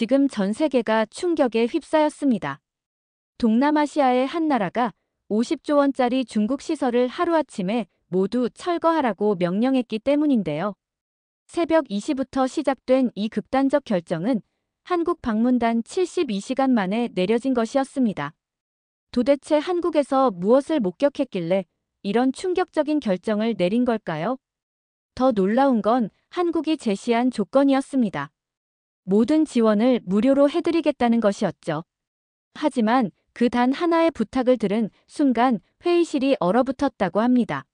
지금 전 세계가 충격에 휩싸였습니다. 동남아시아의 한 나라가 50조 원짜리 중국 시설을 하루아침에 모두 철거하라고 명령했기 때문인데요. 새벽 2시부터 시작된 이 극단적 결정은 한국 방문 단 72시간 만에 내려진 것이었습니다. 도대체 한국에서 무엇을 목격했길래 이런 충격적인 결정을 내린 걸까요? 더 놀라운 건 한국이 제시한 조건이었습니다. 모든 지원을 무료로 해드리겠다는 것이었죠. 하지만 그 단 하나의 부탁을 들은 순간 회의실이 얼어붙었다고 합니다.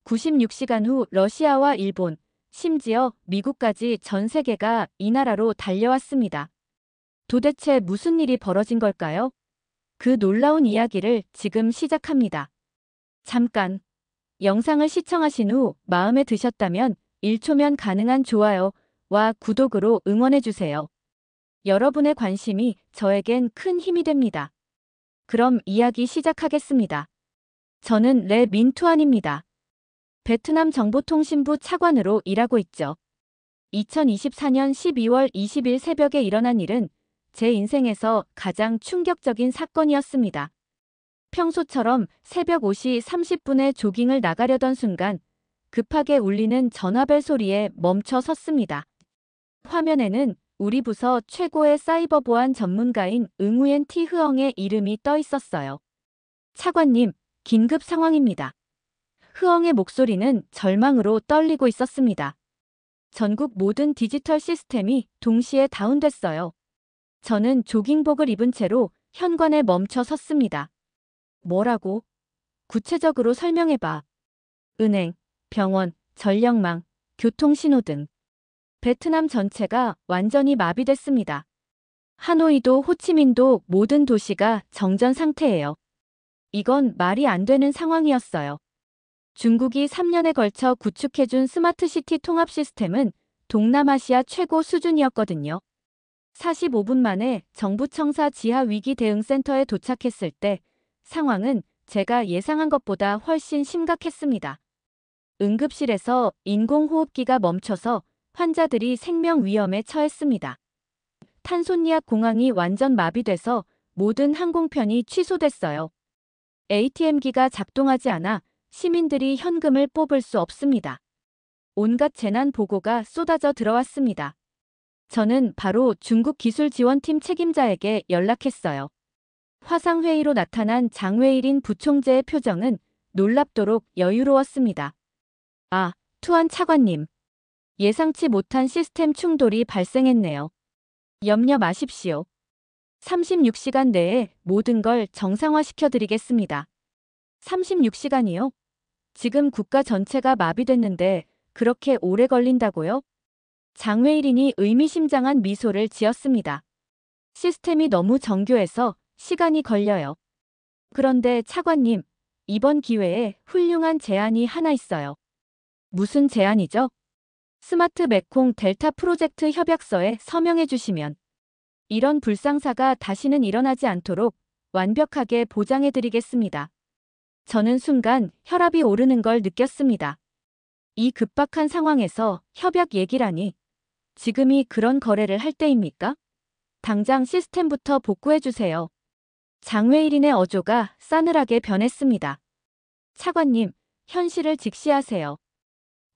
96시간 후 러시아와 일본, 심지어 미국까지 전 세계가 이 나라로 달려왔습니다. 도대체 무슨 일이 벌어진 걸까요? 그 놀라운 이야기를 지금 시작합니다. 잠깐, 영상을 시청하신 후 마음에 드셨다면 1초면 가능한 좋아요와 구독으로 응원해주세요. 여러분의 관심이 저에겐 큰 힘이 됩니다. 그럼 이야기 시작하겠습니다. 저는 레 민투안입니다. 베트남 정보통신부 차관으로 일하고 있죠. 2024년 12월 20일 새벽에 일어난 일은 제 인생에서 가장 충격적인 사건이었습니다. 평소처럼 새벽 5시 30분에 조깅을 나가려던 순간 급하게 울리는 전화벨 소리에 멈춰 섰습니다. 화면에는 우리 부서 최고의 사이버 보안 전문가인 응우엔 티 흐엉의 이름이 떠 있었어요. 차관님, 긴급 상황입니다. 흐엉의 목소리는 절망으로 떨리고 있었습니다. 전국 모든 디지털 시스템이 동시에 다운됐어요. 저는 조깅복을 입은 채로 현관에 멈춰 섰습니다. 뭐라고? 구체적으로 설명해봐. 은행, 병원, 전력망, 교통신호등. 베트남 전체가 완전히 마비됐습니다. 하노이도 호치민도 모든 도시가 정전 상태예요. 이건 말이 안 되는 상황이었어요. 중국이 3년에 걸쳐 구축해준 스마트시티 통합 시스템은 동남아시아 최고 수준이었거든요. 45분 만에 정부청사 지하 위기 대응센터에 도착했을 때 상황은 제가 예상한 것보다 훨씬 심각했습니다. 응급실에서 인공호흡기가 멈춰서 환자들이 생명 위험에 처했습니다. 탄소니악 공항이 완전 마비돼서 모든 항공편이 취소됐어요. ATM기가 작동하지 않아 시민들이 현금을 뽑을 수 없습니다. 온갖 재난 보고가 쏟아져 들어왔습니다. 저는 바로 중국 기술지원팀 책임자에게 연락했어요. 화상회의로 나타난 장외일인 부총재의 표정은 놀랍도록 여유로웠습니다. 아, 투안 차관님. 예상치 못한 시스템 충돌이 발생했네요. 염려 마십시오. 36시간 내에 모든 걸 정상화시켜드리겠습니다. 36시간이요? 지금 국가 전체가 마비됐는데 그렇게 오래 걸린다고요? 장외일인이 의미심장한 미소를 지었습니다. 시스템이 너무 정교해서 시간이 걸려요. 그런데 차관님, 이번 기회에 훌륭한 제안이 하나 있어요. 무슨 제안이죠? 스마트 메콩 델타 프로젝트 협약서에 서명해 주시면 이런 불상사가 다시는 일어나지 않도록 완벽하게 보장해 드리겠습니다. 저는 순간 혈압이 오르는 걸 느꼈습니다. 이 급박한 상황에서 협약 얘기라니. 지금이 그런 거래를 할 때입니까? 당장 시스템부터 복구해 주세요. 장외일인의 어조가 싸늘하게 변했습니다. 차관님, 현실을 직시하세요.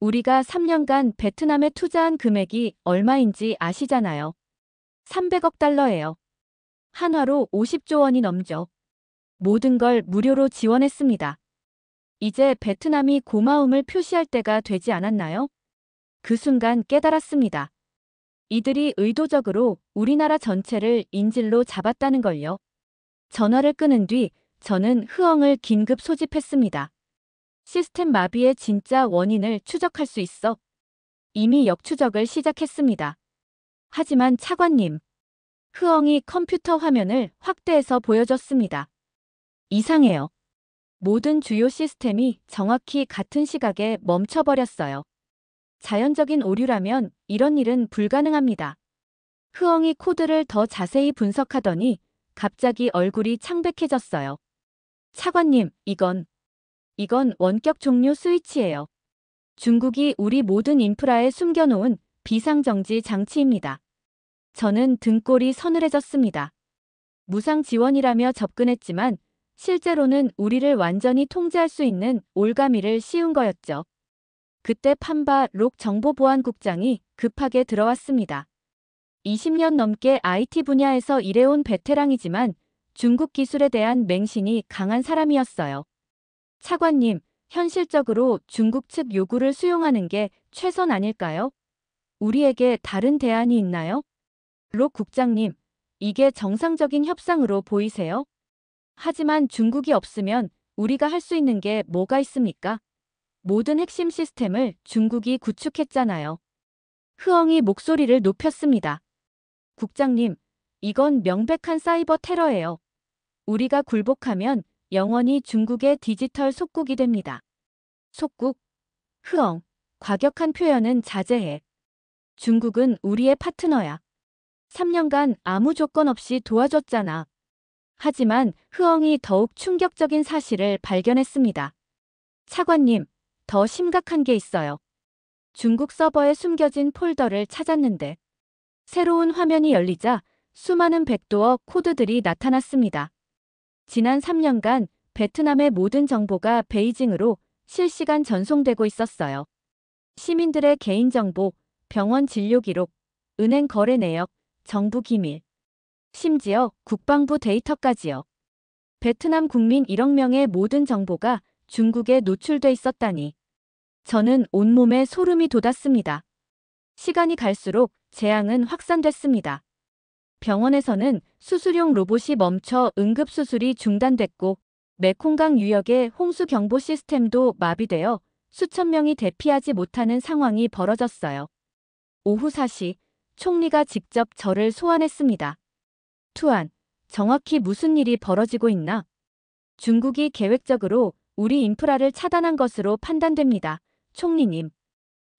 우리가 3년간 베트남에 투자한 금액이 얼마인지 아시잖아요. 300억 달러예요. 한화로 50조 원이 넘죠. 모든 걸 무료로 지원했습니다. 이제 베트남이 고마움을 표시할 때가 되지 않았나요? 그 순간 깨달았습니다. 이들이 의도적으로 우리나라 전체를 인질로 잡았다는 걸요. 전화를 끊은 뒤 저는 흐엉을 긴급 소집했습니다. 시스템 마비의 진짜 원인을 추적할 수 있어. 이미 역추적을 시작했습니다. 하지만 차관님, 흐엉이 컴퓨터 화면을 확대해서 보여줬습니다. 이상해요. 모든 주요 시스템이 정확히 같은 시각에 멈춰버렸어요. 자연적인 오류라면 이런 일은 불가능합니다. 흐엉이 코드를 더 자세히 분석하더니 갑자기 얼굴이 창백해졌어요. 차관님, 이건 원격 종료 스위치예요. 중국이 우리 모든 인프라에 숨겨놓은 비상정지 장치입니다. 저는 등골이 서늘해졌습니다. 무상 지원이라며 접근했지만 실제로는 우리를 완전히 통제할 수 있는 올가미를 씌운 거였죠. 그때 판바 록 정보보안국장이 급하게 들어왔습니다. 20년 넘게 IT 분야에서 일해온 베테랑이지만 중국 기술에 대한 맹신이 강한 사람이었어요. 차관님, 현실적으로 중국 측 요구를 수용하는 게 최선 아닐까요? 우리에게 다른 대안이 있나요? 록 국장님, 이게 정상적인 협상으로 보이세요? 하지만 중국이 없으면 우리가 할 수 있는 게 뭐가 있습니까? 모든 핵심 시스템을 중국이 구축했잖아요. 흐엉이 목소리를 높였습니다. 국장님, 이건 명백한 사이버 테러예요. 우리가 굴복하면 영원히 중국의 디지털 속국이 됩니다. 속국? 흐엉, 과격한 표현은 자제해. 중국은 우리의 파트너야. 3년간 아무 조건 없이 도와줬잖아. 하지만 흐엉이 더욱 충격적인 사실을 발견했습니다. 차관님, 더 심각한 게 있어요. 중국 서버에 숨겨진 폴더를 찾았는데 새로운 화면이 열리자 수많은 백도어 코드들이 나타났습니다. 지난 3년간 베트남의 모든 정보가 베이징으로 실시간 전송되고 있었어요. 시민들의 개인정보, 병원 진료 기록, 은행 거래 내역, 정부 기밀, 심지어 국방부 데이터까지요. 베트남 국민 1억 명의 모든 정보가 중국에 노출돼 있었다니. 저는 온몸에 소름이 돋았습니다. 시간이 갈수록 재앙은 확산됐습니다. 병원에서는 수술용 로봇이 멈춰 응급수술이 중단됐고 메콩강 유역의 홍수 경보 시스템도 마비되어 수천 명이 대피하지 못하는 상황이 벌어졌어요. 오후 4시 총리가 직접 저를 소환했습니다. 투안, 정확히 무슨 일이 벌어지고 있나? 중국이 계획적으로 우리 인프라를 차단한 것으로 판단됩니다. 총리님.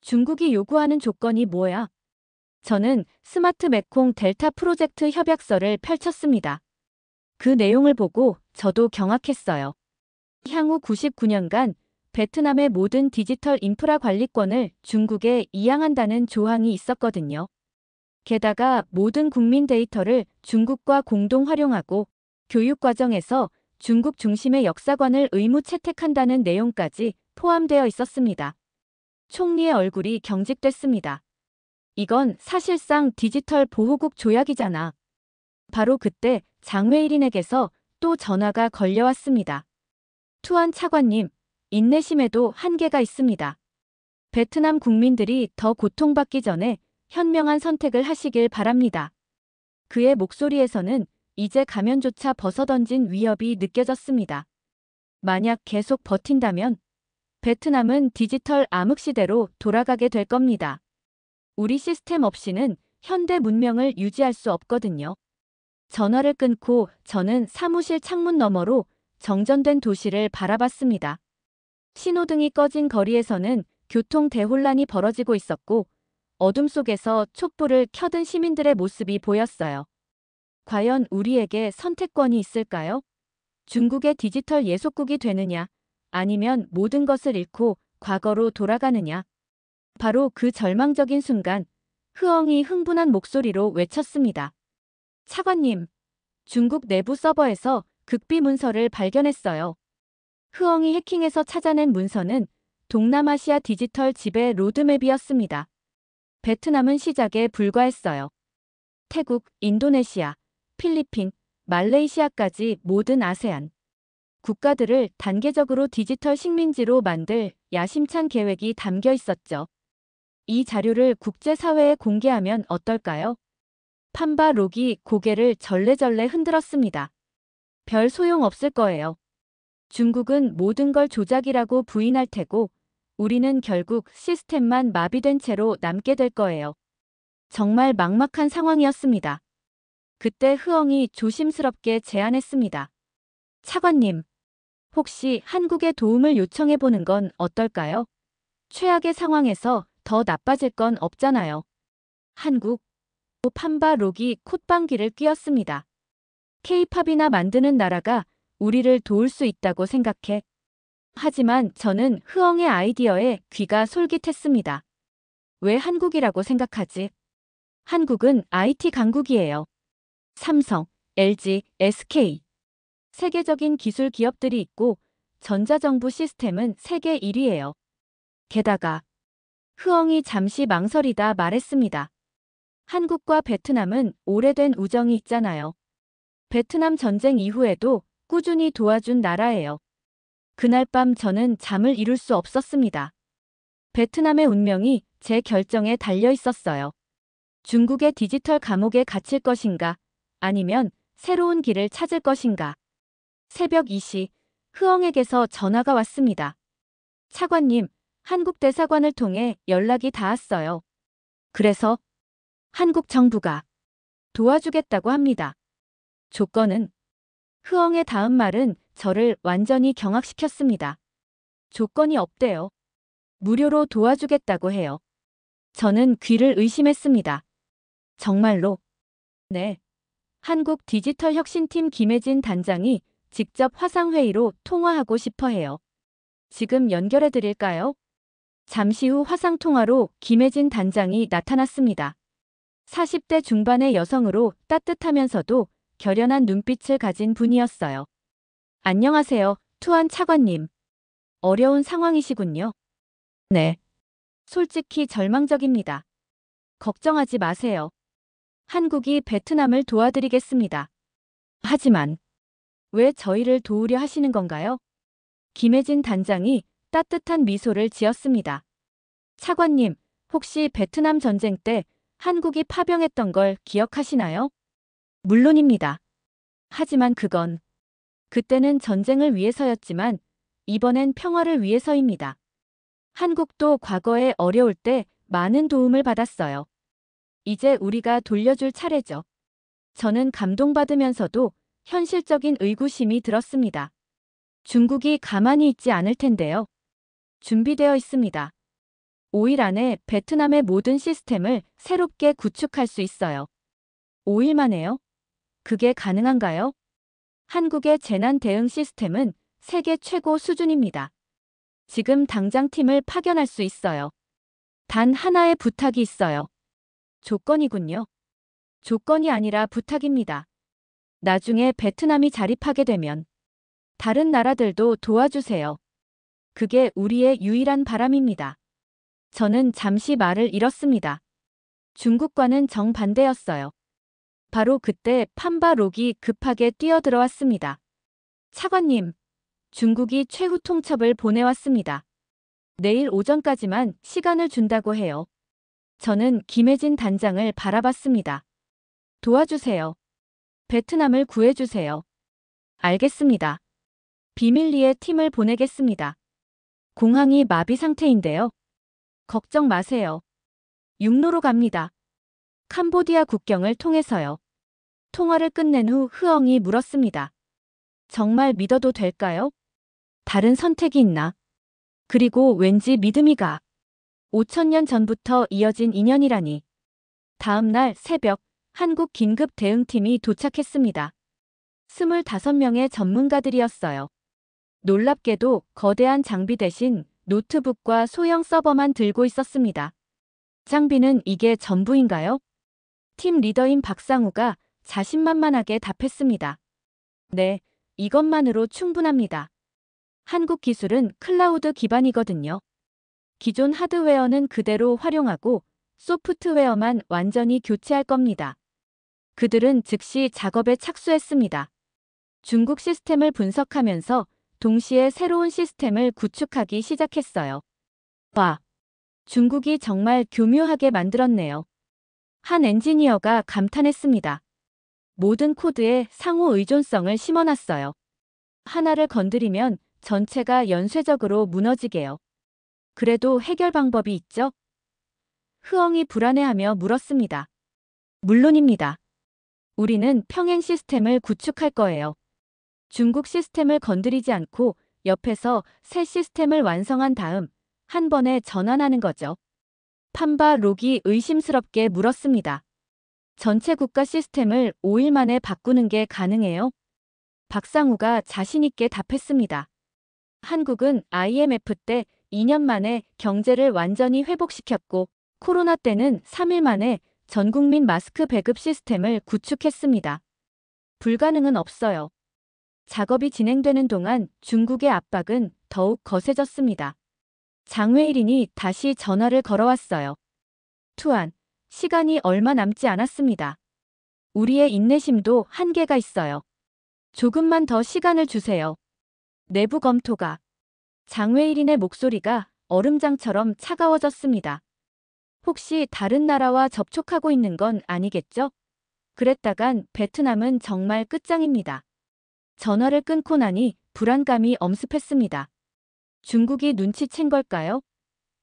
중국이 요구하는 조건이 뭐야? 저는 스마트 메콩 델타 프로젝트 협약서를 펼쳤습니다. 그 내용을 보고 저도 경악했어요. 향후 99년간 베트남의 모든 디지털 인프라 관리권을 중국에 이양한다는 조항이 있었거든요. 게다가 모든 국민 데이터를 중국과 공동 활용하고 교육 과정에서 중국 중심의 역사관을 의무 채택한다는 내용까지 포함되어 있었습니다. 총리의 얼굴이 경직됐습니다. 이건 사실상 디지털 보호국 조약이잖아. 바로 그때 장외일인에게서 또 전화가 걸려왔습니다. 투안 차관님, 인내심에도 한계가 있습니다. 베트남 국민들이 더 고통받기 전에 현명한 선택을 하시길 바랍니다. 그의 목소리에서는 이제 가면조차 벗어던진 위협이 느껴졌습니다. 만약 계속 버틴다면 베트남은 디지털 암흑시대로 돌아가게 될 겁니다. 우리 시스템 없이는 현대 문명을 유지할 수 없거든요. 전화를 끊고 저는 사무실 창문 너머로 정전된 도시를 바라봤습니다. 신호등이 꺼진 거리에서는 교통 대혼란이 벌어지고 있었고 어둠 속에서 촛불을 켜든 시민들의 모습이 보였어요. 과연 우리에게 선택권이 있을까요? 중국의 디지털 예속국이 되느냐, 아니면 모든 것을 잃고 과거로 돌아가느냐. 바로 그 절망적인 순간, 흐엉이 흥분한 목소리로 외쳤습니다. 차관님, 중국 내부 서버에서 극비 문서를 발견했어요. 흐엉이 해킹에서 찾아낸 문서는 동남아시아 디지털 지배 로드맵이었습니다. 베트남은 시작에 불과했어요. 태국, 인도네시아, 필리핀, 말레이시아까지 모든 아세안 국가들을 단계적으로 디지털 식민지로 만들 야심찬 계획이 담겨 있었죠. 이 자료를 국제사회에 공개하면 어떨까요? 판바 록이 고개를 절레절레 흔들었습니다. 별 소용 없을 거예요. 중국은 모든 걸 조작이라고 부인할 테고 우리는 결국 시스템만 마비된 채로 남게 될 거예요. 정말 막막한 상황이었습니다. 그때 흐엉이 조심스럽게 제안했습니다. 차관님, 혹시 한국에 도움을 요청해 보는 건 어떨까요? 최악의 상황에서 더 나빠질 건 없잖아요. 한국. 판바 록이 콧방귀를 뀌었습니다. K-팝이나 만드는 나라가 우리를 도울 수 있다고 생각해. 하지만 저는 흐엉의 아이디어에 귀가 솔깃했습니다. 왜 한국이라고 생각하지? 한국은 IT 강국이에요. 삼성, LG, SK. 세계적인 기술 기업들이 있고 전자정부 시스템은 세계 1위예요. 게다가 흐엉이 잠시 망설이다 말했습니다. 한국과 베트남은 오래된 우정이 있잖아요. 베트남 전쟁 이후에도 꾸준히 도와준 나라예요. 그날 밤 저는 잠을 이룰 수 없었습니다. 베트남의 운명이 제 결정에 달려 있었어요. 중국의 디지털 감옥에 갇힐 것인가, 아니면 새로운 길을 찾을 것인가. 새벽 2시, 흐엉에게서 전화가 왔습니다. 차관님, 한국 대사관을 통해 연락이 닿았어요. 그래서 한국 정부가 도와주겠다고 합니다. 조건은? 흐엉의 다음 말은 저를 완전히 경악시켰습니다. 조건이 없대요. 무료로 도와주겠다고 해요. 저는 귀를 의심했습니다. 정말로? 네. 한국 디지털혁신팀 김혜진 단장이 직접 화상회의로 통화하고 싶어 해요. 지금 연결해 드릴까요? 잠시 후 화상통화로 김혜진 단장이 나타났습니다. 40대 중반의 여성으로 따뜻하면서도 결연한 눈빛을 가진 분이었어요. 안녕하세요, 투안 차관님. 어려운 상황이시군요. 네. 솔직히 절망적입니다. 걱정하지 마세요. 한국이 베트남을 도와드리겠습니다. 하지만 왜 저희를 도우려 하시는 건가요? 김혜진 단장이 따뜻한 미소를 지었습니다. 차관님, 혹시 베트남 전쟁 때 한국이 파병했던 걸 기억하시나요? 물론입니다. 하지만 그때는 전쟁을 위해서였지만 이번엔 평화를 위해서입니다. 한국도 과거에 어려울 때 많은 도움을 받았어요. 이제 우리가 돌려줄 차례죠. 저는 감동받으면서도 현실적인 의구심이 들었습니다. 중국이 가만히 있지 않을 텐데요. 준비되어 있습니다. 5일 안에 베트남의 모든 시스템을 새롭게 구축할 수 있어요. 5일 만에요? 그게 가능한가요? 한국의 재난 대응 시스템은 세계 최고 수준입니다. 지금 당장 팀을 파견할 수 있어요. 단 하나의 부탁이 있어요. 조건이군요. 조건이 아니라 부탁입니다. 나중에 베트남이 자립하게 되면 다른 나라들도 도와주세요. 그게 우리의 유일한 바람입니다. 저는 잠시 말을 잃었습니다. 중국과는 정반대였어요. 바로 그때 판바록이 급하게 뛰어들어왔습니다. 차관님, 중국이 최후 통첩을 보내왔습니다. 내일 오전까지만 시간을 준다고 해요. 저는 김혜진 단장을 바라봤습니다. 도와주세요. 베트남을 구해주세요. 알겠습니다. 비밀리에 팀을 보내겠습니다. 공항이 마비 상태인데요. 걱정 마세요. 육로로 갑니다. 캄보디아 국경을 통해서요. 통화를 끝낸 후 흐엉이 물었습니다. 정말 믿어도 될까요? 다른 선택이 있나? 그리고 왠지 믿음이 가. 5천년 전부터 이어진 인연이라니. 다음 날 새벽 한국 긴급 대응팀이 도착했습니다. 25명의 전문가들이었어요. 놀랍게도 거대한 장비 대신 노트북과 소형 서버만 들고 있었습니다. 장비는 이게 전부인가요? 팀 리더인 박상우가 자신만만하게 답했습니다. 네, 이것만으로 충분합니다. 한국 기술은 클라우드 기반이거든요. 기존 하드웨어는 그대로 활용하고 소프트웨어만 완전히 교체할 겁니다. 그들은 즉시 작업에 착수했습니다. 중국 시스템을 분석하면서 동시에 새로운 시스템을 구축하기 시작했어요. 와, 중국이 정말 교묘하게 만들었네요. 한 엔지니어가 감탄했습니다. 모든 코드에 상호 의존성을 심어놨어요. 하나를 건드리면 전체가 연쇄적으로 무너지게요. 그래도 해결 방법이 있죠? 흐엉이 불안해하며 물었습니다. 물론입니다. 우리는 평행 시스템을 구축할 거예요. 중국 시스템을 건드리지 않고 옆에서 새 시스템을 완성한 다음 한 번에 전환하는 거죠. 판바 록이 의심스럽게 물었습니다. 전체 국가 시스템을 5일 만에 바꾸는 게 가능해요? 박상우가 자신있게 답했습니다. 한국은 IMF 때 2년 만에 경제를 완전히 회복시켰고 코로나 때는 3일 만에 전국민 마스크 배급 시스템을 구축했습니다. 불가능은 없어요. 작업이 진행되는 동안 중국의 압박은 더욱 거세졌습니다. 장외일인이 다시 전화를 걸어왔어요. 투안, 시간이 얼마 남지 않았습니다. 우리의 인내심도 한계가 있어요. 조금만 더 시간을 주세요. 내부 검토가. 장외일인의 목소리가 얼음장처럼 차가워졌습니다. 혹시 다른 나라와 접촉하고 있는 건 아니겠죠? 그랬다간 베트남은 정말 끝장입니다. 전화를 끊고 나니 불안감이 엄습했습니다. 중국이 눈치챈 걸까요?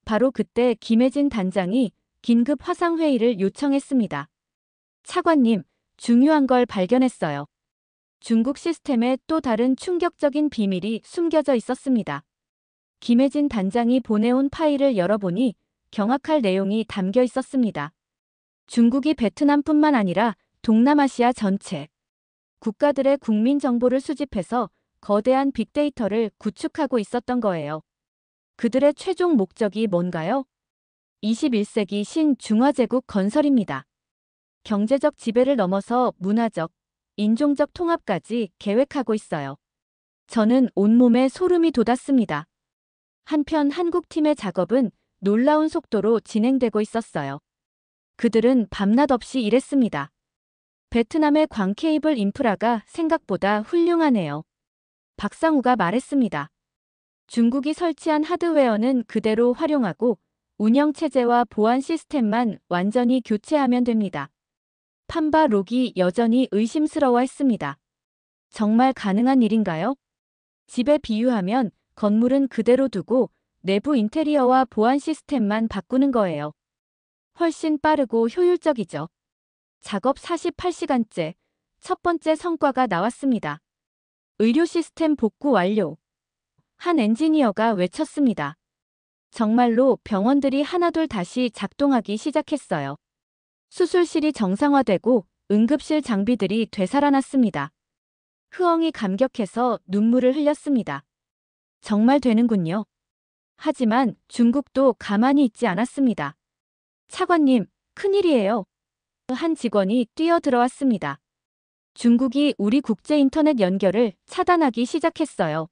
바로 그때 김혜진 단장이 긴급 화상회의를 요청했습니다. 차관님, 중요한 걸 발견했어요. 중국 시스템에 또 다른 충격적인 비밀이 숨겨져 있었습니다. 김혜진 단장이 보내온 파일을 열어보니 경악할 내용이 담겨 있었습니다. 중국이 베트남뿐만 아니라 동남아시아 전체 국가들의 국민 정보를 수집해서 거대한 빅데이터를 구축하고 있었던 거예요. 그들의 최종 목적이 뭔가요? 21세기 신중화제국 건설입니다. 경제적 지배를 넘어서 문화적, 인종적 통합까지 계획하고 있어요. 저는 온몸에 소름이 돋았습니다. 한편 한국팀의 작업은 놀라운 속도로 진행되고 있었어요. 그들은 밤낮 없이 일했습니다. 베트남의 광케이블 인프라가 생각보다 훌륭하네요. 박상우가 말했습니다. 중국이 설치한 하드웨어는 그대로 활용하고 운영체제와 보안 시스템만 완전히 교체하면 됩니다. 판바 록이 여전히 의심스러워했습니다. 정말 가능한 일인가요? 집에 비유하면 건물은 그대로 두고 내부 인테리어와 보안 시스템만 바꾸는 거예요. 훨씬 빠르고 효율적이죠. 작업 48시간째, 첫 번째 성과가 나왔습니다. 의료 시스템 복구 완료. 한 엔지니어가 외쳤습니다. 정말로 병원들이 하나둘 다시 작동하기 시작했어요. 수술실이 정상화되고 응급실 장비들이 되살아났습니다. 흐엉이 감격해서 눈물을 흘렸습니다. 정말 되는군요. 하지만 중국도 가만히 있지 않았습니다. 차관님, 큰일이에요. 한 직원이 뛰어들어왔습니다. 중국이 우리 국제 인터넷 연결을 차단하기 시작했어요.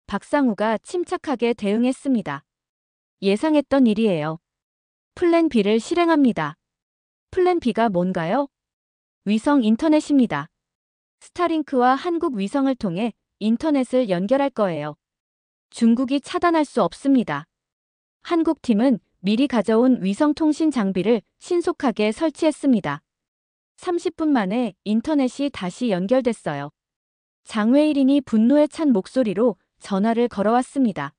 박상우가 침착하게 대응했습니다. 예상했던 일이에요. 플랜 B를 실행합니다. 플랜 B가 뭔가요? 위성 인터넷입니다. 스타링크와 한국 위성을 통해 인터넷을 연결할 거예요. 중국이 차단할 수 없습니다. 한국팀은 미리 가져온 위성통신 장비를 신속하게 설치했습니다. 30분 만에 인터넷이 다시 연결됐어요. 장외일인이 분노에 찬 목소리로 전화를 걸어왔습니다.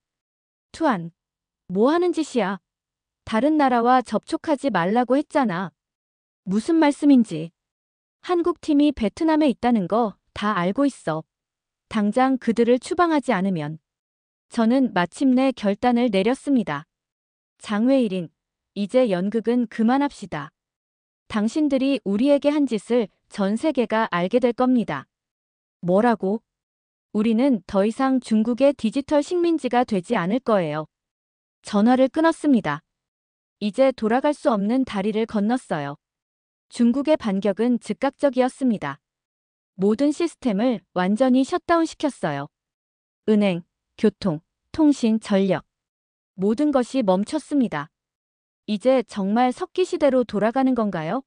투안, 뭐 하는 짓이야? 다른 나라와 접촉하지 말라고 했잖아. 무슨 말씀인지. 한국팀이 베트남에 있다는 거 다 알고 있어. 당장 그들을 추방하지 않으면. 저는 마침내 결단을 내렸습니다. 장외일인, 이제 연극은 그만합시다. 당신들이 우리에게 한 짓을 전 세계가 알게 될 겁니다. 뭐라고? 우리는 더 이상 중국의 디지털 식민지가 되지 않을 거예요. 전화를 끊었습니다. 이제 돌아갈 수 없는 다리를 건넜어요. 중국의 반격은 즉각적이었습니다. 모든 시스템을 완전히 셧다운시켰어요. 은행, 교통, 통신, 전력. 모든 것이 멈췄습니다. 이제 정말 석기 시대로 돌아가는 건가요?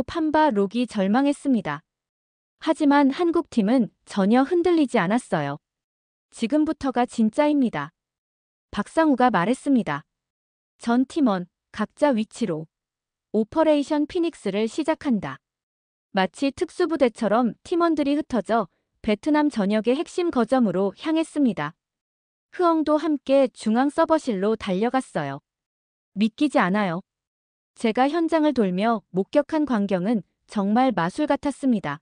판바 록이 절망했습니다. 하지만 한국팀은 전혀 흔들리지 않았어요. 지금부터가 진짜입니다. 박상우가 말했습니다. 전 팀원, 각자 위치로. 오퍼레이션 피닉스를 시작한다. 마치 특수부대처럼 팀원들이 흩어져 베트남 전역의 핵심 거점으로 향했습니다. 흐엉도 함께 중앙 서버실로 달려갔어요. 믿기지 않아요. 제가 현장을 돌며 목격한 광경은 정말 마술 같았습니다.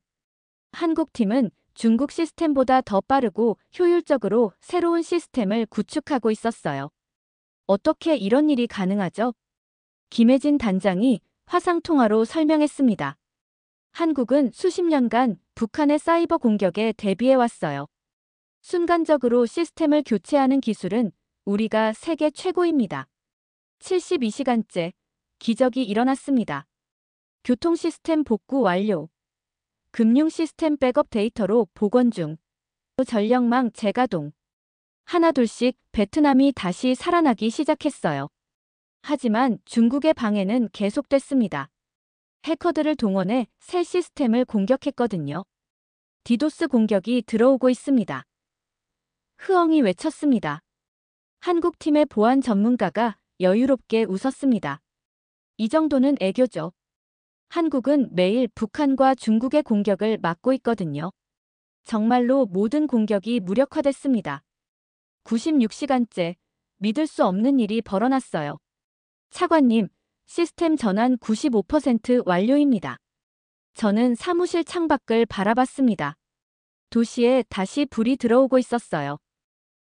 한국팀은 중국 시스템보다 더 빠르고 효율적으로 새로운 시스템을 구축하고 있었어요. 어떻게 이런 일이 가능하죠? 김혜진 단장이 화상통화로 설명했습니다. 한국은 수십 년간 북한의 사이버 공격에 대비해왔어요. 순간적으로 시스템을 교체하는 기술은 우리가 세계 최고입니다. 72시간째 기적이 일어났습니다. 교통 시스템 복구 완료. 금융 시스템 백업 데이터로 복원 중. 전력망 재가동. 하나둘씩 베트남이 다시 살아나기 시작했어요. 하지만 중국의 방해는 계속됐습니다. 해커들을 동원해 새 시스템을 공격했거든요. 디도스 공격이 들어오고 있습니다. 흐엉이 외쳤습니다. 한국팀의 보안 전문가가 여유롭게 웃었습니다. 이 정도는 애교죠. 한국은 매일 북한과 중국의 공격을 막고 있거든요. 정말로 모든 공격이 무력화됐습니다. 96시간째 믿을 수 없는 일이 벌어났어요. 차관님, 시스템 전환 95% 완료입니다. 저는 사무실 창밖을 바라봤습니다. 도시에 다시 불이 들어오고 있었어요.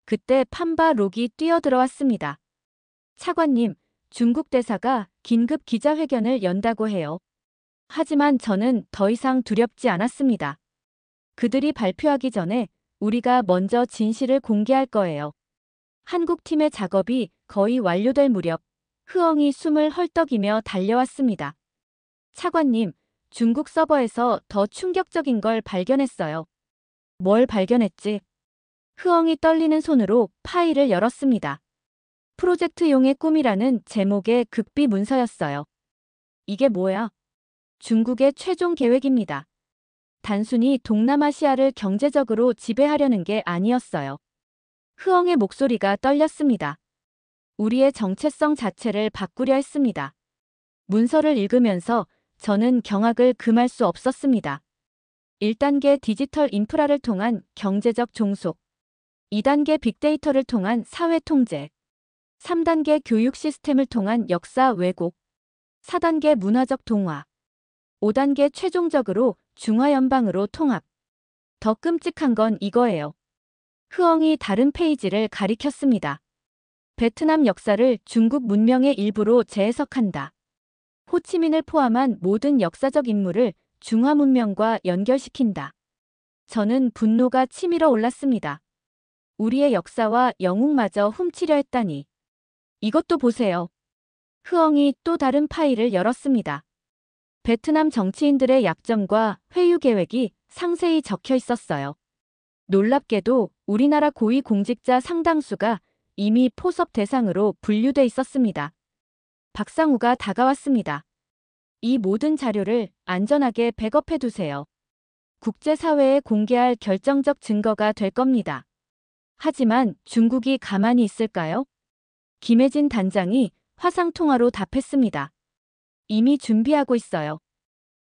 그때 판바 록이 뛰어들어왔습니다. 차관님, 중국 대사가 긴급 기자회견을 연다고 해요. 하지만 저는 더 이상 두렵지 않았습니다. 그들이 발표하기 전에 우리가 먼저 진실을 공개할 거예요. 한국팀의 작업이 거의 완료될 무렵 흐엉이 숨을 헐떡이며 달려왔습니다. 차관님, 중국 서버에서 더 충격적인 걸 발견했어요. 뭘 발견했지? 흐엉이 떨리는 손으로 파일을 열었습니다. 프로젝트용의 꿈이라는 제목의 극비 문서였어요. 이게 뭐야? 중국의 최종 계획입니다. 단순히 동남아시아를 경제적으로 지배하려는 게 아니었어요. 흐엉의 목소리가 떨렸습니다. 우리의 정체성 자체를 바꾸려 했습니다. 문서를 읽으면서 저는 경악을 금할 수 없었습니다. 1단계 디지털 인프라를 통한 경제적 종속, 2단계 빅데이터를 통한 사회 통제, 3단계 교육 시스템을 통한 역사 왜곡, 4단계 문화적 동화, 5단계 최종적으로 중화연방으로 통합. 더 끔찍한 건 이거예요. 흐엉이 다른 페이지를 가리켰습니다. 베트남 역사를 중국 문명의 일부로 재해석한다. 호치민을 포함한 모든 역사적 인물을 중화 문명과 연결시킨다. 저는 분노가 치밀어 올랐습니다. 우리의 역사와 영웅마저 훔치려 했다니. 이것도 보세요. 흐엉이 또 다른 파일을 열었습니다. 베트남 정치인들의 약점과 회유 계획이 상세히 적혀 있었어요. 놀랍게도 우리나라 고위 공직자 상당수가 이미 포섭 대상으로 분류돼 있었습니다. 박상우가 다가왔습니다. 이 모든 자료를 안전하게 백업해 두세요. 국제사회에 공개할 결정적 증거가 될 겁니다. 하지만 중국이 가만히 있을까요? 김혜진 단장이 화상통화로 답했습니다. 이미 준비하고 있어요.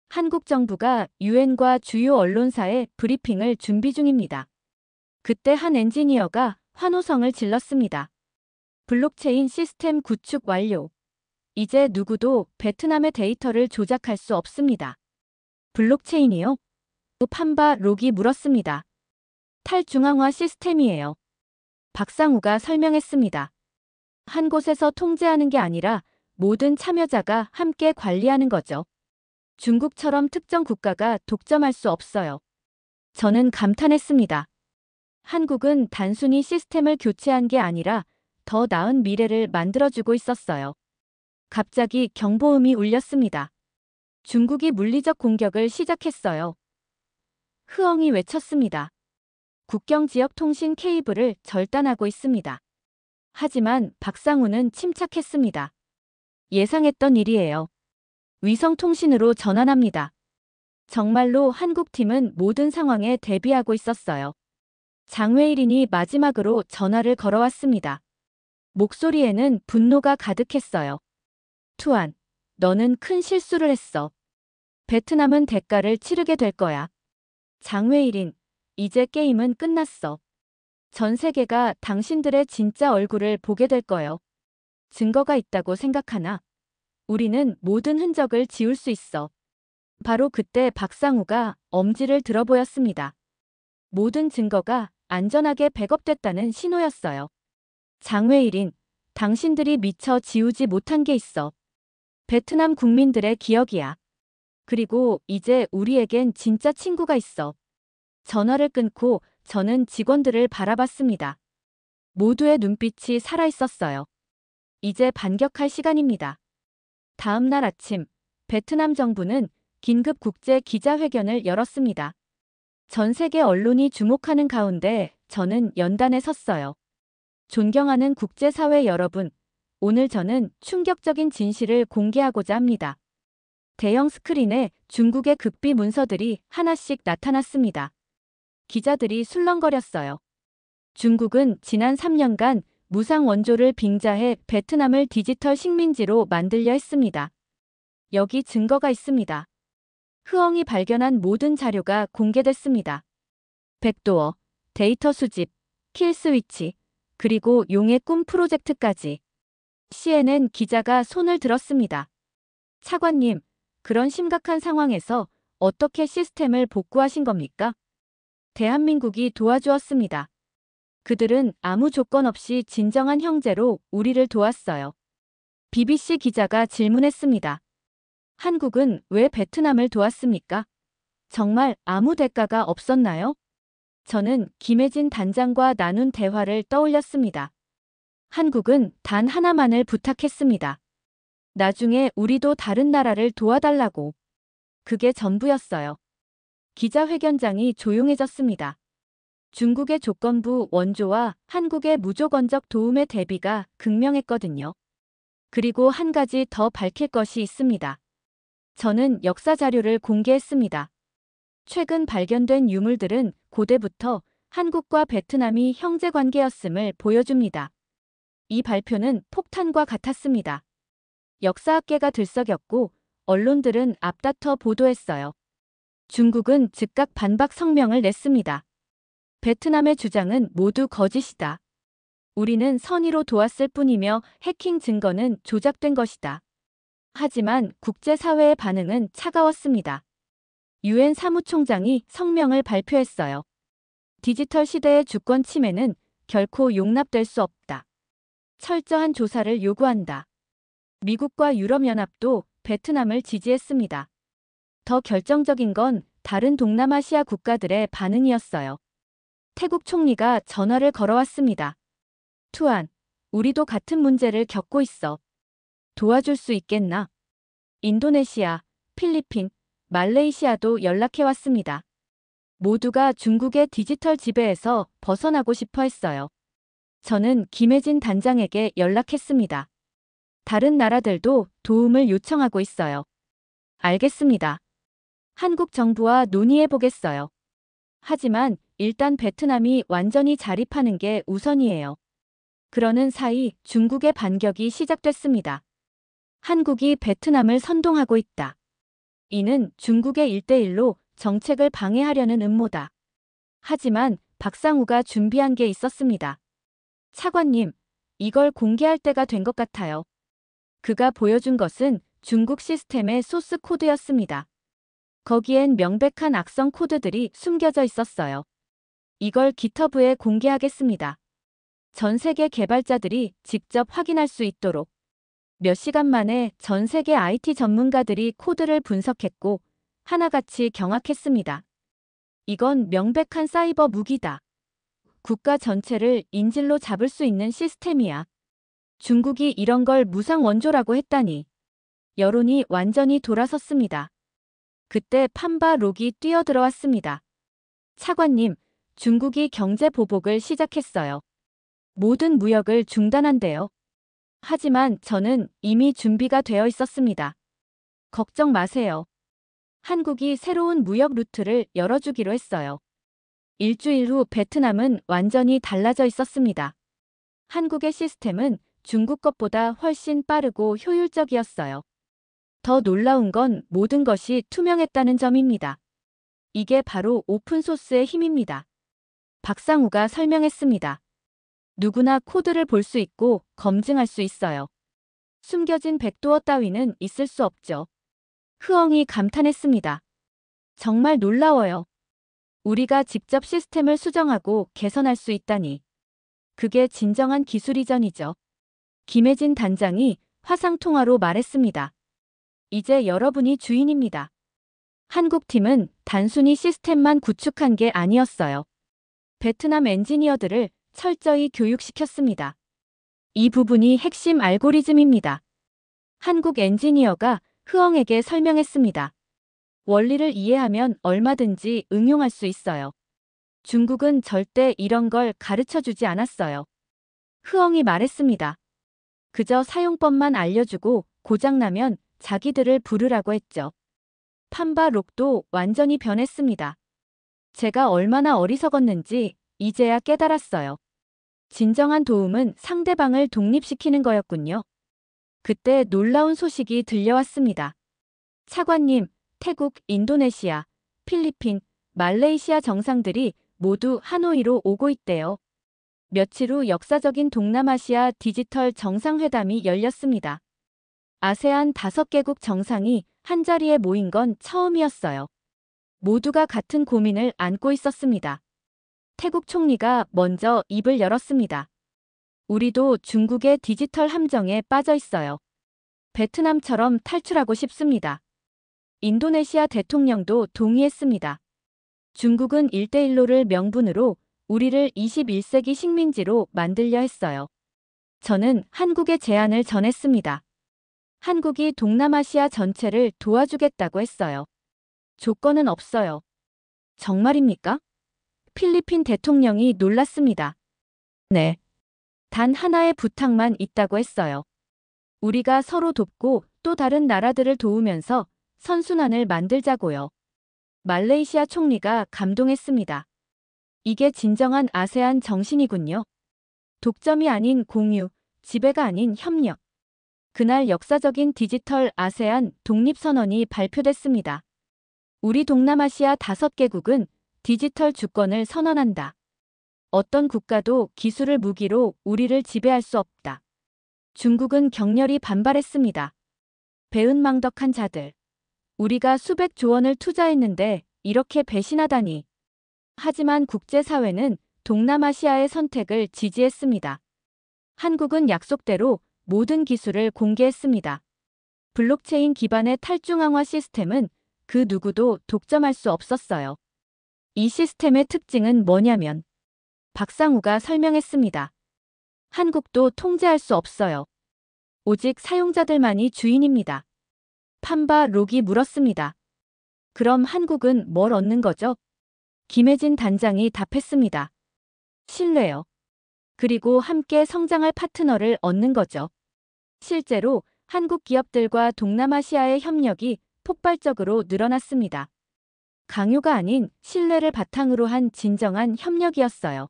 한국 정부가 유엔과 주요 언론사의 브리핑을 준비 중입니다. 그때 한 엔지니어가 환호성을 질렀습니다. 블록체인 시스템 구축 완료. 이제 누구도 베트남의 데이터를 조작할 수 없습니다. 블록체인이요? 판바 록이 물었습니다. 탈중앙화 시스템이에요. 박상우가 설명했습니다. 한 곳에서 통제하는 게 아니라 모든 참여자가 함께 관리하는 거죠. 중국처럼 특정 국가가 독점할 수 없어요. 저는 감탄했습니다. 한국은 단순히 시스템을 교체한 게 아니라 더 나은 미래를 만들어주고 있었어요. 갑자기 경보음이 울렸습니다. 중국이 물리적 공격을 시작했어요. 흐엉이 외쳤습니다. 국경 지역 통신 케이블을 절단하고 있습니다. 하지만 박상우는 침착했습니다. 예상했던 일이에요. 위성 통신으로 전환합니다. 정말로 한국팀은 모든 상황에 대비하고 있었어요. 장외일인이 마지막으로 전화를 걸어왔습니다. 목소리에는 분노가 가득했어요. 투안, 너는 큰 실수를 했어. 베트남은 대가를 치르게 될 거야. 장외일인, 이제 게임은 끝났어. 전 세계가 당신들의 진짜 얼굴을 보게 될 거요. 증거가 있다고 생각하나? 우리는 모든 흔적을 지울 수 있어. 바로 그때 박상우가 엄지를 들어 보였습니다. 모든 증거가 안전하게 백업됐다는 신호였어요. 장외일인, 당신들이 미처 지우지 못한 게 있어. 베트남 국민들의 기억이야. 그리고 이제 우리에겐 진짜 친구가 있어. 전화를 끊고 저는 직원들을 바라봤습니다. 모두의 눈빛이 살아있었어요. 이제 반격할 시간입니다. 다음 날 아침, 베트남 정부는 긴급 국제 기자회견을 열었습니다. 전 세계 언론이 주목하는 가운데 저는 연단에 섰어요. 존경하는 국제사회 여러분, 오늘 저는 충격적인 진실을 공개하고자 합니다. 대형 스크린에 중국의 극비 문서들이 하나씩 나타났습니다. 기자들이 술렁거렸어요. 중국은 지난 3년간 무상 원조를 빙자해 베트남을 디지털 식민지로 만들려 했습니다. 여기 증거가 있습니다. 흐엉이 발견한 모든 자료가 공개됐습니다. 백도어, 데이터 수집, 킬스위치, 그리고 용의 꿈 프로젝트까지. CNN 기자가 손을 들었습니다. 차관님, 그런 심각한 상황에서 어떻게 시스템을 복구하신 겁니까? 대한민국이 도와주었습니다. 그들은 아무 조건 없이 진정한 형제로 우리를 도왔어요. BBC 기자가 질문했습니다. 한국은 왜 베트남을 도왔습니까? 정말 아무 대가가 없었나요? 저는 김혜진 단장과 나눈 대화를 떠올렸습니다. 한국은 단 하나만을 부탁했습니다. 나중에 우리도 다른 나라를 도와달라고. 그게 전부였어요. 기자회견장이 조용해졌습니다. 중국의 조건부 원조와 한국의 무조건적 도움의 대비가 극명했거든요. 그리고 한 가지 더 밝힐 것이 있습니다. 저는 역사 자료를 공개했습니다. 최근 발견된 유물들은 고대부터 한국과 베트남이 형제 관계였음을 보여줍니다. 이 발표는 폭탄과 같았습니다. 역사학계가 들썩였고 언론들은 앞다퉈 보도했어요. 중국은 즉각 반박 성명을 냈습니다. 베트남의 주장은 모두 거짓이다. 우리는 선의로 도왔을 뿐이며 해킹 증거는 조작된 것이다. 하지만 국제사회의 반응은 차가웠습니다. 유엔 사무총장이 성명을 발표했어요. 디지털 시대의 주권 침해는 결코 용납될 수 없다. 철저한 조사를 요구한다. 미국과 유럽연합도 베트남을 지지했습니다. 더 결정적인 건 다른 동남아시아 국가들의 반응이었어요. 태국 총리가 전화를 걸어왔습니다. 투안, 우리도 같은 문제를 겪고 있어. 도와줄 수 있겠나? 인도네시아, 필리핀, 말레이시아도 연락해왔습니다. 모두가 중국의 디지털 지배에서 벗어나고 싶어 했어요. 저는 김혜진 단장에게 연락했습니다. 다른 나라들도 도움을 요청하고 있어요. 알겠습니다. 한국 정부와 논의해보겠어요. 하지만 일단 베트남이 완전히 자립하는 게 우선이에요. 그러는 사이 중국의 반격이 시작됐습니다. 한국이 베트남을 선동하고 있다. 이는 중국의 1대1로 정책을 방해하려는 음모다. 하지만 박상우가 준비한 게 있었습니다. 차관님, 이걸 공개할 때가 된 것 같아요. 그가 보여준 것은 중국 시스템의 소스 코드였습니다. 거기엔 명백한 악성 코드들이 숨겨져 있었어요. 이걸 기터브에 공개하겠습니다. 전 세계 개발자들이 직접 확인할 수 있도록. 몇 시간 만에 전 세계 IT 전문가들이 코드를 분석했고 하나같이 경악했습니다. 이건 명백한 사이버 무기다. 국가 전체를 인질로 잡을 수 있는 시스템이야. 중국이 이런 걸 무상 원조라고 했다니. 여론이 완전히 돌아섰습니다. 그때 판바 록이 뛰어들어왔습니다. 차관님, 중국이 경제 보복을 시작했어요. 모든 무역을 중단한대요. 하지만 저는 이미 준비가 되어 있었습니다. 걱정 마세요. 한국이 새로운 무역 루트를 열어주기로 했어요. 일주일 후 베트남은 완전히 달라져 있었습니다. 한국의 시스템은 중국 것보다 훨씬 빠르고 효율적이었어요. 더 놀라운 건 모든 것이 투명했다는 점입니다. 이게 바로 오픈소스의 힘입니다. 박상우가 설명했습니다. 누구나 코드를 볼 수 있고 검증할 수 있어요. 숨겨진 백도어 따위는 있을 수 없죠. 흐엉이 감탄했습니다. 정말 놀라워요. 우리가 직접 시스템을 수정하고 개선할 수 있다니. 그게 진정한 기술 이전이죠. 김혜진 단장이 화상통화로 말했습니다. 이제 여러분이 주인입니다. 한국팀은 단순히 시스템만 구축한 게 아니었어요. 베트남 엔지니어들을 철저히 교육시켰습니다. 이 부분이 핵심 알고리즘입니다. 한국 엔지니어가 흐엉에게 설명했습니다. 원리를 이해하면 얼마든지 응용할 수 있어요. 중국은 절대 이런 걸 가르쳐 주지 않았어요. 흐엉이 말했습니다. 그저 사용법만 알려주고 고장나면 자기들을 부르라고 했죠. 판바 록도 완전히 변했습니다. 제가 얼마나 어리석었는지 이제야 깨달았어요. 진정한 도움은 상대방을 독립시키는 거였군요. 그때 놀라운 소식이 들려왔습니다. 차관님, 태국, 인도네시아, 필리핀, 말레이시아 정상들이 모두 하노이로 오고 있대요. 며칠 후 역사적인 동남아시아 디지털 정상회담이 열렸습니다. 아세안 5개국 정상이 한자리에 모인 건 처음이었어요. 모두가 같은 고민을 안고 있었습니다. 태국 총리가 먼저 입을 열었습니다. 우리도 중국의 디지털 함정에 빠져 있어요. 베트남처럼 탈출하고 싶습니다. 인도네시아 대통령도 동의했습니다. 중국은 1대1로를 명분으로 우리를 21세기 식민지로 만들려 했어요. 저는 한국에 제안을 전했습니다. 한국이 동남아시아 전체를 도와주겠다고 했어요. 조건은 없어요. 정말입니까? 필리핀 대통령이 놀랐습니다. 네. 단 하나의 부탁만 있다고 했어요. 우리가 서로 돕고 또 다른 나라들을 도우면서 선순환을 만들자고요. 말레이시아 총리가 감동했습니다. 이게 진정한 아세안 정신이군요. 독점이 아닌 공유, 지배가 아닌 협력. 그날 역사적인 디지털 아세안 독립선언이 발표됐습니다. 우리 동남아시아 5개국은 디지털 주권을 선언한다. 어떤 국가도 기술을 무기로 우리를 지배할 수 없다. 중국은 격렬히 반발했습니다. 배은망덕한 자들. 우리가 수백 조 원을 투자했는데 이렇게 배신하다니. 하지만 국제사회는 동남아시아의 선택을 지지했습니다. 한국은 약속대로 모든 기술을 공개했습니다. 블록체인 기반의 탈중앙화 시스템은 그 누구도 독점할 수 없었어요. 이 시스템의 특징은 뭐냐면 박상우가 설명했습니다. 한국도 통제할 수 없어요. 오직 사용자들만이 주인입니다. 판바 록이 물었습니다. 그럼 한국은 뭘 얻는 거죠? 김혜진 단장이 답했습니다. 신뢰요. 그리고 함께 성장할 파트너를 얻는 거죠. 실제로 한국 기업들과 동남아시아의 협력이 폭발적으로 늘어났습니다. 강요가 아닌 신뢰를 바탕으로 한 진정한 협력이었어요.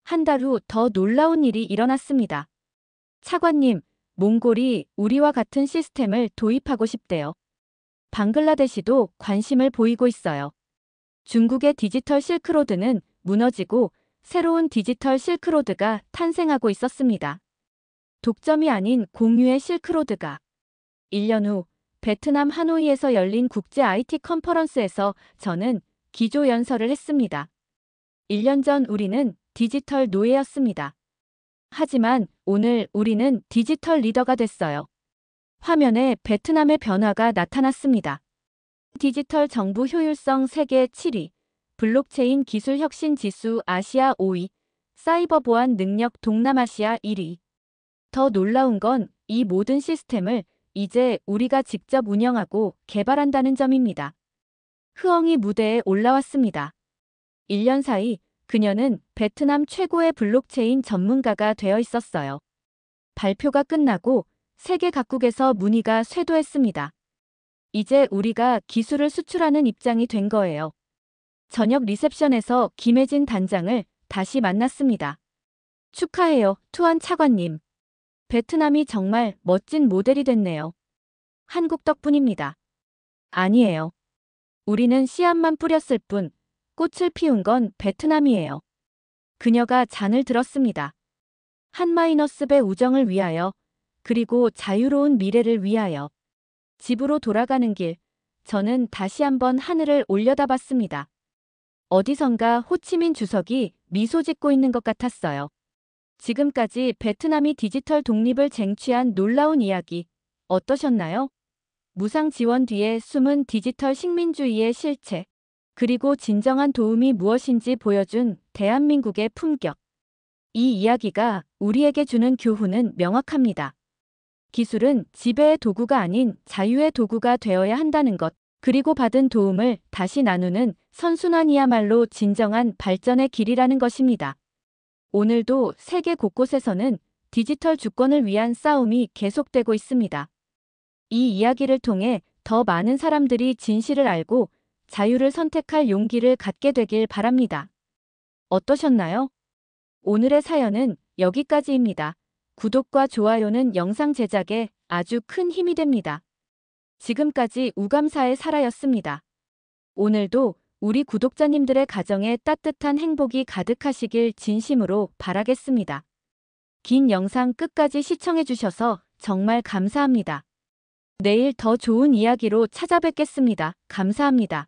한 달 후 더 놀라운 일이 일어났습니다. 차관님, 몽골이 우리와 같은 시스템을 도입하고 싶대요. 방글라데시도 관심을 보이고 있어요. 중국의 디지털 실크로드는 무너지고 새로운 디지털 실크로드가 탄생하고 있었습니다. 독점이 아닌 공유의 실크로드가. 1년 후 베트남 하노이에서 열린 국제 IT 컨퍼런스에서 저는 기조연설을 했습니다. 1년 전 우리는 디지털 노예였습니다. 하지만 오늘 우리는 디지털 리더가 됐어요. 화면에 베트남의 변화가 나타났습니다. 디지털 정부 효율성 세계 7위, 블록체인 기술 혁신 지수 아시아 5위, 사이버 보안 능력 동남아시아 1위. 더 놀라운 건 이 모든 시스템을 이제 우리가 직접 운영하고 개발한다는 점입니다. 흐엉이 무대에 올라왔습니다. 1년 사이 그녀는 베트남 최고의 블록체인 전문가가 되어 있었어요. 발표가 끝나고 세계 각국에서 문의가 쇄도했습니다. 이제 우리가 기술을 수출하는 입장이 된 거예요. 저녁 리셉션에서 김혜진 단장을 다시 만났습니다. 축하해요, 투안 차관님. 베트남이 정말 멋진 모델이 됐네요. 한국 덕분입니다. 아니에요. 우리는 씨앗만 뿌렸을 뿐 꽃을 피운 건 베트남이에요. 그녀가 잔을 들었습니다. 한-배 우정을 위하여, 그리고 자유로운 미래를 위하여. 집으로 돌아가는 길, 저는 다시 한번 하늘을 올려다봤습니다. 어디선가 호치민 주석이 미소 짓고 있는 것 같았어요. 지금까지 베트남이 디지털 독립을 쟁취한 놀라운 이야기, 어떠셨나요? 무상 지원 뒤에 숨은 디지털 식민주의의 실체, 그리고 진정한 도움이 무엇인지 보여준 대한민국의 품격. 이 이야기가 우리에게 주는 교훈은 명확합니다. 기술은 지배의 도구가 아닌 자유의 도구가 되어야 한다는 것, 그리고 받은 도움을 다시 나누는 선순환이야말로 진정한 발전의 길이라는 것입니다. 오늘도 세계 곳곳에서는 디지털 주권을 위한 싸움이 계속되고 있습니다. 이 이야기를 통해 더 많은 사람들이 진실을 알고 자유를 선택할 용기를 갖게 되길 바랍니다. 어떠셨나요? 오늘의 사연은 여기까지입니다. 구독과 좋아요는 영상 제작에 아주 큰 힘이 됩니다. 지금까지 우감사의 사라였습니다. 오늘도 우리 구독자님들의 가정에 따뜻한 행복이 가득하시길 진심으로 바라겠습니다. 긴 영상 끝까지 시청해주셔서 정말 감사합니다. 내일 더 좋은 이야기로 찾아뵙겠습니다. 감사합니다.